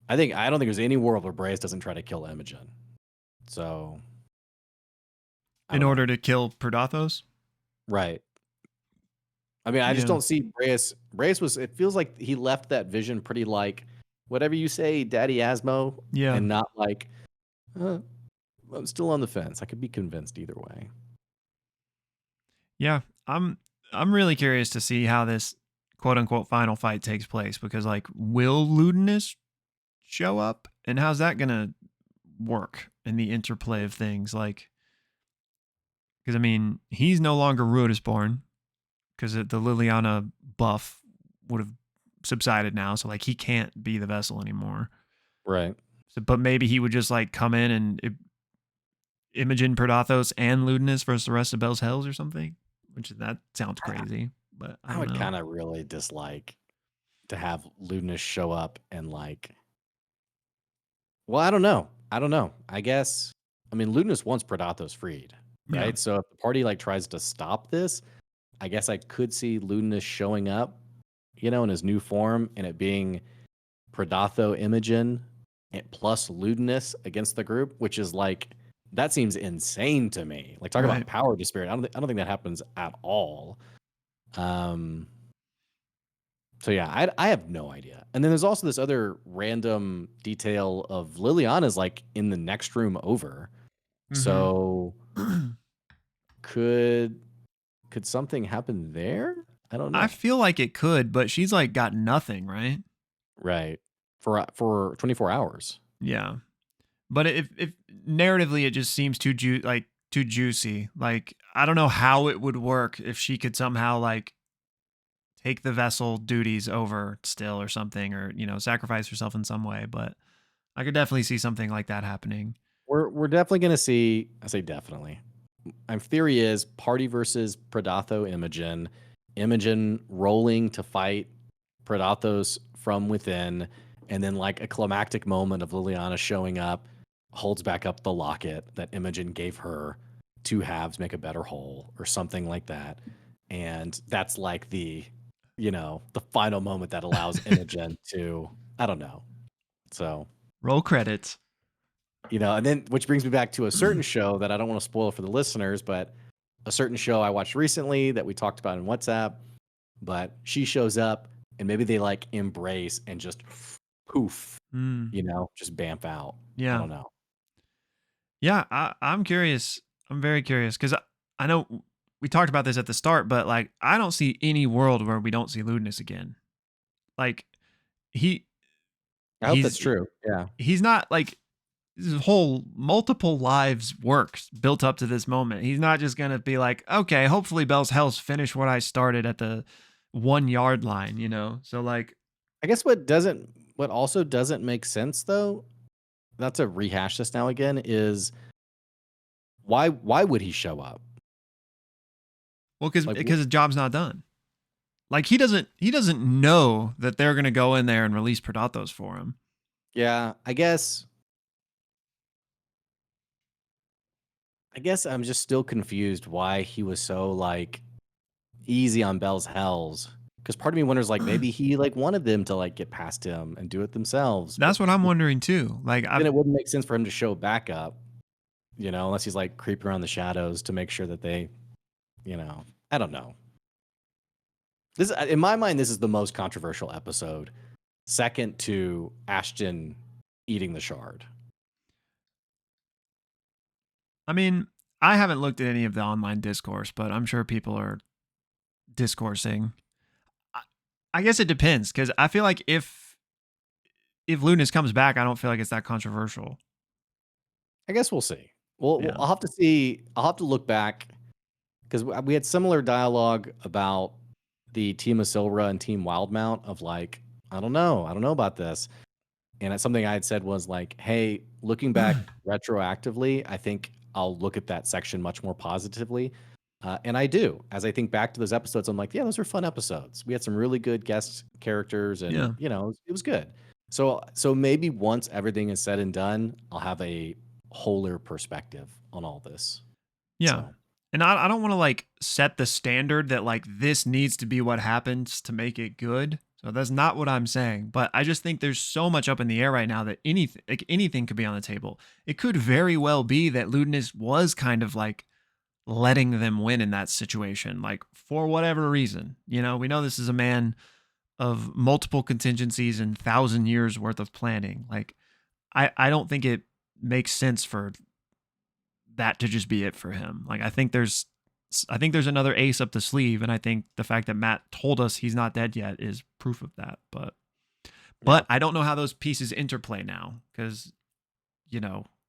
I don't think there's any world where Breas doesn't try to kill Imogen. So In order to kill Predathos? Right. I mean, I just don't see Breas. Breas was, it feels like he left that vision pretty like, whatever you say, Daddy Asmo. Yeah. And not like, I'm still on the fence. I could be convinced either way. Yeah. I'm really curious to see how this quote unquote final fight takes place, because like will Ludinus show up and how's that gonna work in the interplay of things? Like, because I mean he's no longer Rudisborn because the Liliana buff would have subsided now, so like he can't be the vessel anymore. Right. So, but maybe he would just like come in and Imogen, Predathos, and Ludinus versus the rest of Bell's Hells or something. Which that sounds crazy, but I would kind of really dislike to have Ludinus show up and like. Well, I don't know. I guess. I mean, Ludinus wants Predathos freed, right? Yeah. So if the party like tries to stop this, I guess I could see Ludinus showing up, in his new form, and it being Predatho Imogen plus Ludinus against the group, which is like, that seems insane to me. Like, talk about power disparity. I don't think that happens at all. So yeah, I have no idea. And then there's also this other random detail of Liliana's like in the next room over. Mm-hmm. So could something happen there? I don't know. I feel like it could, but she's like got nothing, right? Right. For 24 hours. Yeah. But if narratively it just seems too juicy. Like I don't know how it would work if she could somehow like take the vessel duties over still or something, or sacrifice herself in some way, but I could definitely see something like that happening. We're definitely going to see, I say definitely. My theory is Party versus Predatho Imogen rolling to fight Predatos from within, and then like a climactic moment of Liliana showing up, holds back up the locket that Imogen gave her. Two halves make a better whole, or something like that. And that's like the final moment that allows Imogen to, I don't know. So roll credits. And then which brings me back to a certain show that I don't want to spoil for the listeners, but a certain show I watched recently that we talked about in WhatsApp. But she shows up and maybe they like embrace and just poof, just bamf out. I Yeah. don't know. Yeah, I'm curious. I'm very curious because I know we talked about this at the start, but like I don't see any world where we don't see lewdness again. Like he I hope he's that's true. Yeah. he's not like his whole multiple lives works built up to this moment. He's not just gonna be like, okay, hopefully Bell's Hells finish what I started at the 1 yard line, So like, I guess what also doesn't make sense though, not to rehash this now again, is why would he show up? well, Like because the job's not done. Like he doesn't know that they're gonna go in there and release Predatos for him. yeah, I guess I'm just still confused why he was so like easy on Bell's Hells. Because part of me wonders, like, maybe he like wanted them to like get past him and do it themselves. But That's what I'm wondering too. Like then it wouldn't make sense for him to show back up, unless he's like creeping around the shadows to make sure that they, I don't know. This, in my mind, this is the most controversial episode, second to Ashton eating the shard. I mean, I haven't looked at any of the online discourse, but I'm sure people are discoursing. I guess it depends because I feel like if lewdness comes back, I don't feel like it's that controversial. I guess we'll see. Well, Yeah. I'll have to see. I'll have to look back because we had similar dialogue about the Team Asilra and Team Wildmount of like, I don't know about this. And it's something I had said was like, hey, looking back retroactively, I think I'll look at that section much more positively. And I do. As I think back to those episodes, I'm like, yeah, those are fun episodes. We had some really good guest characters and, Yeah. it was good. So maybe once everything is said and done, I'll have a wholer perspective on all this. Yeah. So, And I don't want to like set the standard that like this needs to be what happens to make it good. So that's not what I'm saying. But I just think there's so much up in the air right now that anything could be on the table. It could very well be that lewdness was kind of like letting them win in that situation, like for whatever reason. We know this is a man of multiple contingencies and 1,000 years worth of planning. Like I don't think it makes sense for that to just be it for him. Like I think there's another ace up the sleeve, and I think the fact that Matt told us he's not dead yet is proof of that. But I don't know how those pieces interplay now because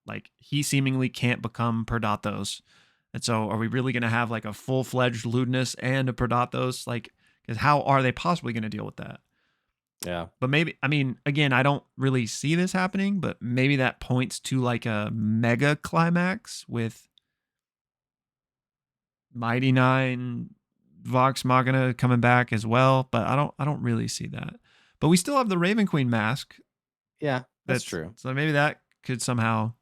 like he seemingly can't become Predatos, and so are we really going to have like a full-fledged lewdness and a Predatos? Like, because how are they possibly going to deal with that? yeah. But maybe, I mean, again, I don't really see this happening, but maybe that points to like a mega climax with Mighty Nine, Vox Machina coming back as well. But I don't really see that. But we still have the Raven Queen mask. Yeah, that's true. So maybe that could somehow.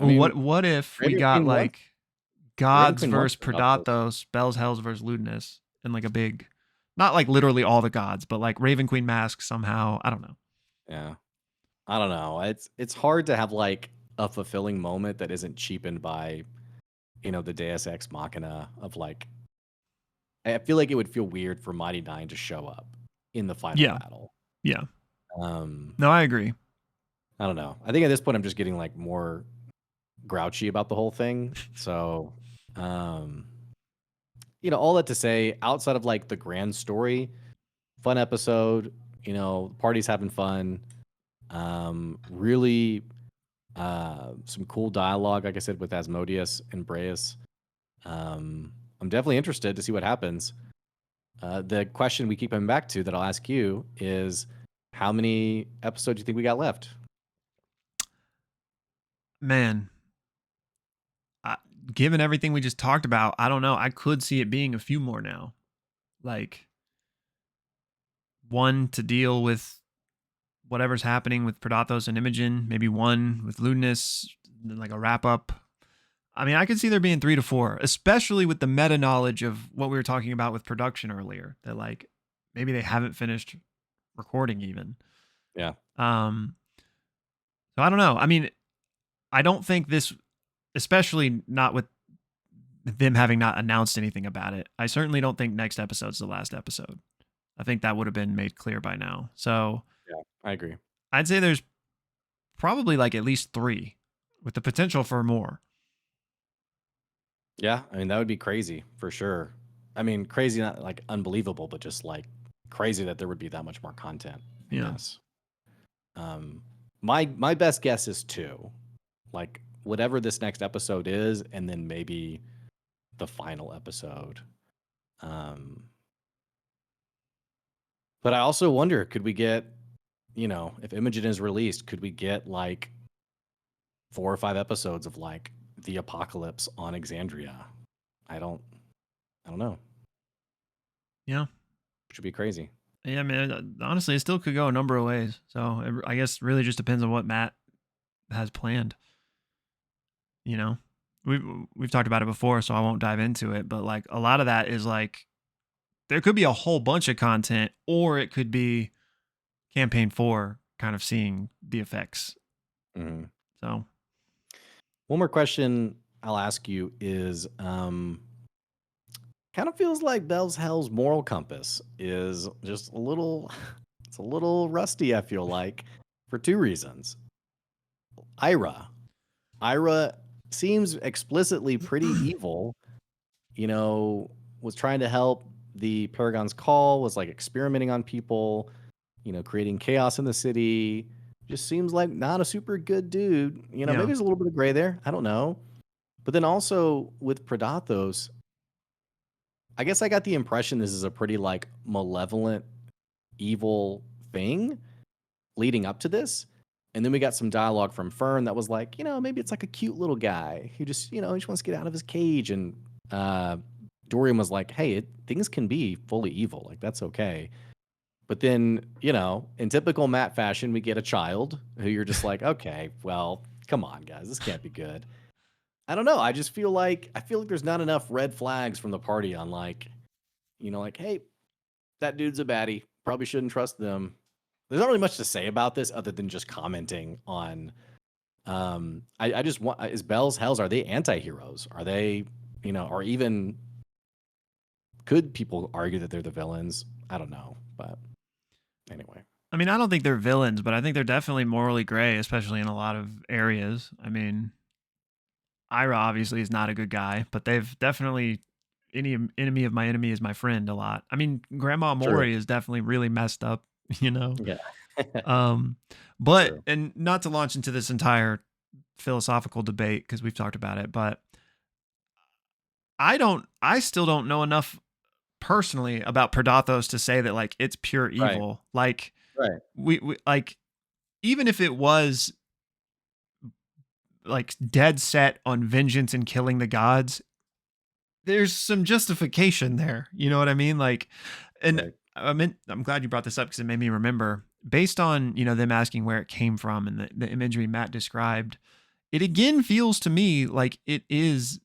I mean, What if we Raven got Queen like Raven gods Queen wants versus Predatos. Predatos, Bell's Hells versus Lewdness, and like a big, not like literally all the gods, but like Raven Queen mask somehow. I don't know. Yeah. I don't know. It's hard to have like a fulfilling moment that isn't cheapened by, the Deus Ex Machina of like. I feel like it would feel weird for Mighty Nine to show up in the final Yeah. battle. Yeah. Um, No, I agree. I don't know. I think at this point I'm just getting like more grouchy about the whole thing. So, all that to say, outside of like the grand story, fun episode. Party's having fun. Really some cool dialogue, like I said, with Asmodeus and Breus. I'm definitely interested to see what happens. The question we keep coming back to that I'll ask you is, how many episodes do you think we got left? Man, given everything we just talked about, I don't know. I could see it being a few more now. Like, one to deal with whatever's happening with Predathos and Imogen, maybe one with Ludinus, then like a wrap up. I mean, I could see there being 3 to 4, especially with the meta knowledge of what we were talking about with production earlier, that like maybe they haven't finished recording even. Yeah. So I don't know. I mean, I don't think this, especially not with them having not announced anything about it. I certainly don't think next episode's the last episode. I think that would have been made clear by now. So Yeah, I agree. I'd say there's probably like at least 3 with the potential for more. Yeah, I mean, that would be crazy for sure. I mean, crazy, not like unbelievable, but just like crazy that there would be that much more content, I guess. My best guess is 2. Like whatever this next episode is, and then maybe the final episode. But I also wonder, could we get, if Imogen is released, could we get like 4 or 5 episodes of like the apocalypse on Exandria? I don't know. Yeah. Should be crazy. Yeah, man. Honestly, it still could go a number of ways. So I guess really just depends on what Matt has planned. We've talked about it before, so I won't dive into it. But like a lot of that is like there could be a whole bunch of content, or it could be campaign 4 kind of seeing the effects. Mm-hmm. So one more question I'll ask you is kind of feels like Bell's Hell's moral compass is just a little rusty, I feel like, for 2 reasons. Ira seems explicitly pretty evil, was trying to help the Paragon's Call, was like experimenting on people, creating chaos in the city. Just seems like not a super good dude. Maybe there's a little bit of gray there. I don't know. But then also with Predathos, I guess I got the impression this is a pretty like malevolent, evil thing leading up to this. And then we got some dialogue from Fern that was like, maybe it's like a cute little guy who just, he just wants to get out of his cage. And Dorian was like, hey, things can be fully evil. Like, that's okay. But then, in typical Matt fashion, we get a child who you're just like, okay, well, come on, guys, this can't be good. I don't know. I feel like there's not enough red flags from the party on like, like, hey, that dude's a baddie. Probably shouldn't trust them. There's not really much to say about this other than just commenting on. I just want, is Bell's Hells, are they anti-heroes? Are they, or even could people argue that they're the villains? I don't know, but anyway. I mean, I don't think they're villains, but I think they're definitely morally gray, especially in a lot of areas. I mean, Ira obviously is not a good guy, but they've definitely any enemy of my enemy is my friend a lot. I mean, Grandma Maury is definitely really messed up, Yeah. But True. And not to launch into this entire philosophical debate because we've talked about it, but I still don't know enough personally about Predathos to say that like it's pure evil. Right. Like we like even if it was like dead set on vengeance and killing the gods, there's some justification there. You know what I mean? Like, and I'm glad you brought this up because it made me remember. Based on them asking where it came from and the imagery Matt described, it again feels to me like it is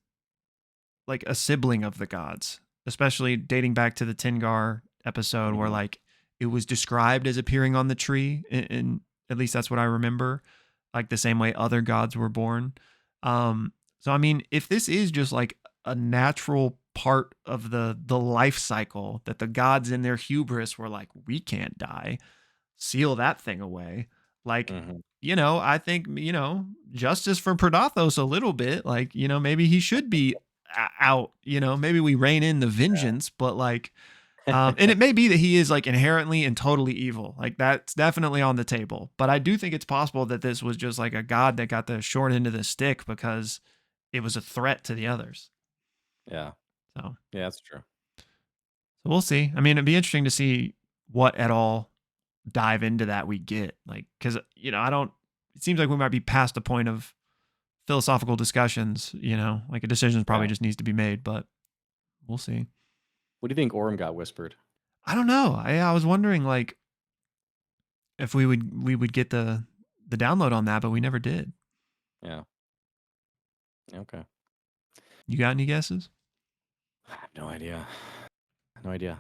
like a sibling of the gods, especially dating back to the Tengar episode where like it was described as appearing on the tree, and at least that's what I remember, like the same way other gods were born. So I mean, if this is just like a natural part of the life cycle that the gods in their hubris were like, we can't die, seal that thing away. Like, I think, justice for Predathos a little bit, like, maybe he should be out, maybe we rein in the vengeance, but like, and it may be that he is like inherently and totally evil. Like that's definitely on the table, but I do think it's possible that this was just like a god that got the short end of the stick because it was a threat to the others. Yeah. So, yeah, that's true. So we'll see. I mean, it'd be interesting to see what at all dive into that we get, like, because it seems like we might be past the point of philosophical discussions, like a decision probably just needs to be made, but we'll see. What do you think Orm got whispered? I don't know. I was wondering like if we would get the download on that, but we never did. Yeah. Okay. You got any guesses? I have no idea. No idea.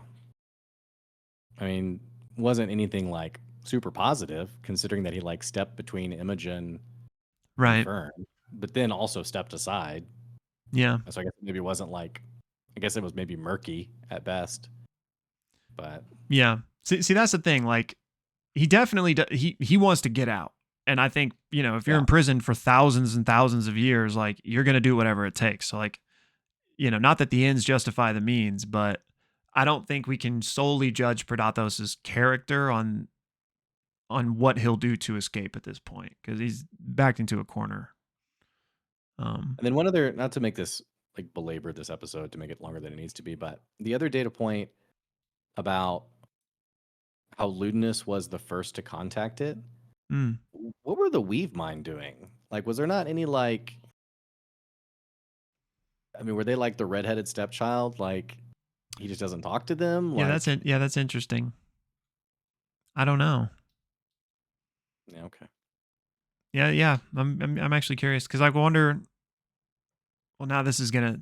I mean, wasn't anything like super positive considering that he like stepped between Imogen and Right. Fern, but then also stepped aside. Yeah. So I guess maybe it wasn't like, I guess it was maybe murky at best, but Yeah. See, that's the thing. Like, he definitely he wants to get out, and I think if you're yeah. in prison for thousands and thousands of years, like you're gonna do whatever it takes. So like, not that the ends justify the means, but I don't think we can solely judge Predatos's character on what he'll do to escape at this point because he's backed into a corner. And then one other, not to make this like belabor this episode to make it longer than it needs to be, but the other data point about how Ludinus was the first to contact it. Mm. What were the Weave Mind doing? Like, was there not any like? I mean, were they like the redheaded stepchild? Like, he just doesn't talk to them. Yeah, Like, that's interesting. I don't know. yeah, okay. Yeah. I'm actually curious because I wonder. Well, now this is gonna.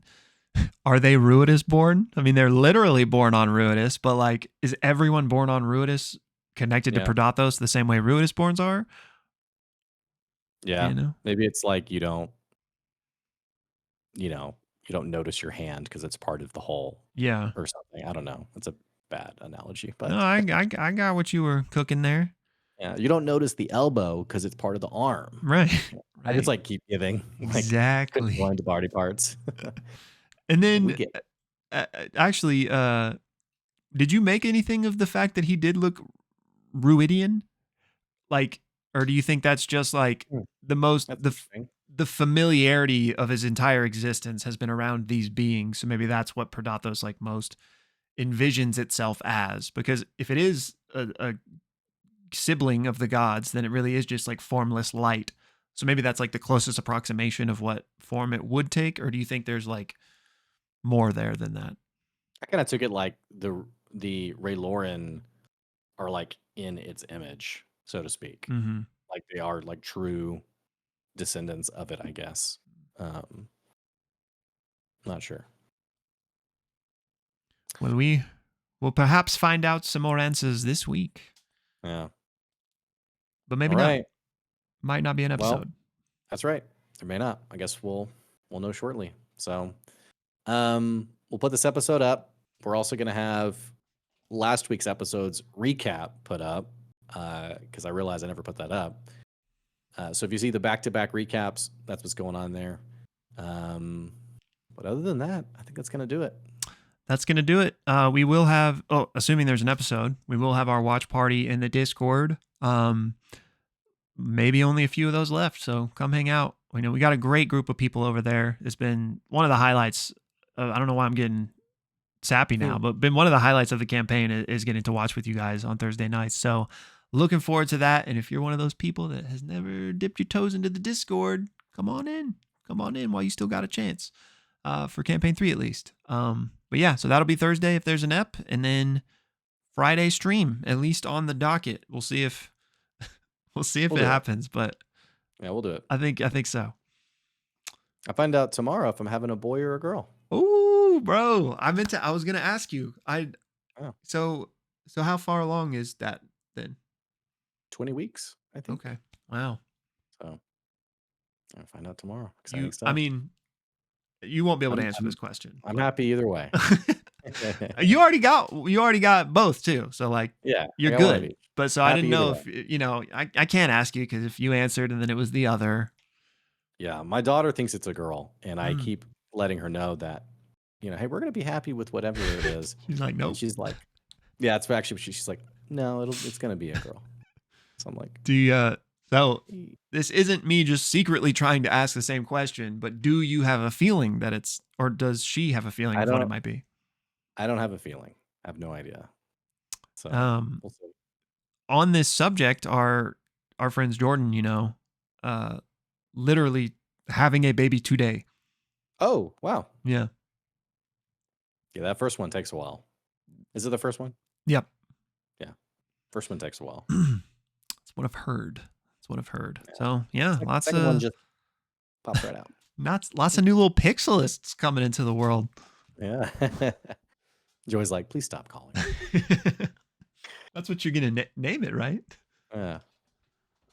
Are they Ruidus born? I mean, they're literally born on Ruidus, but like, is everyone born on Ruidus connected to Yeah, Predatos the same way Ruidus borns are? yeah. You know? Maybe it's like you don't notice your hand because it's part of the whole Yeah. or something. I don't know. It's a bad analogy, No, but I got what you were cooking there. yeah, you don't notice the elbow because it's part of the arm. Right. Yeah. I just Right. like keep giving, like couldn't Exactly. go into body parts. And We then get actually, did you make anything of the fact that he did look Ruidian? Like, or do you think that's just like Hmm, the most that's interesting. the familiarity of his entire existence has been around these beings? So maybe that's what Predatos like most envisions itself as. Because if it is a sibling of the gods, then it really is just like formless light. So maybe that's like the closest approximation of what form it would take. Or do you think there's like more there than that? I kind of took it like the Ray Lauren are like in its image, so to speak. Mm-hmm. Like they are like true descendants of it, I guess. Um, not sure. Well, we will perhaps find out some more answers this week, Yeah. but All maybe not. right. Might not be an Well, episode. that's right. There may not. I guess we'll know shortly. So, we'll put this episode up. We're also gonna have last week's episode's recap put up because I realized I never put that up. So if you see the back-to-back recaps, that's what's going on there. But other than that, I think that's gonna do it. That's going to do it. We will have, assuming there's an episode, we will have our watch party in the Discord. Maybe only a few of those left, so come hang out. We got a great group of people over there. It's been one of the highlights. I don't know why I'm getting sappy now, but been one of the highlights of the campaign is getting to watch with you guys on Thursday nights. So looking forward to that. And if you're one of those people that has never dipped your toes into the Discord, come on in while you still got a chance, for campaign 3 at least. But yeah, so that'll be Thursday if there's an ep, and then Friday stream, at least on the docket. We'll see if it happens, but yeah, we'll do it. I think so. I find out tomorrow if I'm having a boy or a girl. Oh, bro, I was gonna ask you. Oh. So how far along is that then? 20 weeks, I think. Okay. Wow. So I'll find out tomorrow. Exciting stuff. I mean, you won't be able to answer this question. I'm happy either way. You already got both too. So like, yeah, you're good. But so happy I didn't know if, I can't ask you because if you answered and then it was the other. Yeah. My daughter thinks it's a girl and I keep letting her know that, hey, we're going to be happy with whatever it is. She's like, nope. And she's like, yeah, it's actually, she's like, no, it's going to be a girl. So I'm like, so this isn't me just secretly trying to ask the same question, but do you have a feeling that or does she have a feeling of what it might be? I don't have a feeling. I have no idea. So we'll see. On this subject, our friends Jordan, literally having a baby today. Oh, wow. Yeah. Yeah, that first one takes a while. Is it the first one? Yep. Yeah. First one takes a while. That's what I've heard. Yeah. So yeah, Second one just pops right out. Lots of new little Pixelists coming into the world. Yeah. Joy's like, please stop calling. That's what you're gonna name it, right? Yeah.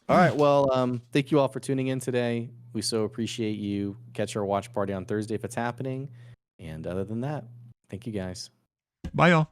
All right. Well, thank you all for tuning in today. We so appreciate you. Catch our watch party on Thursday if it's happening. And other than that, thank you guys. Bye, y'all.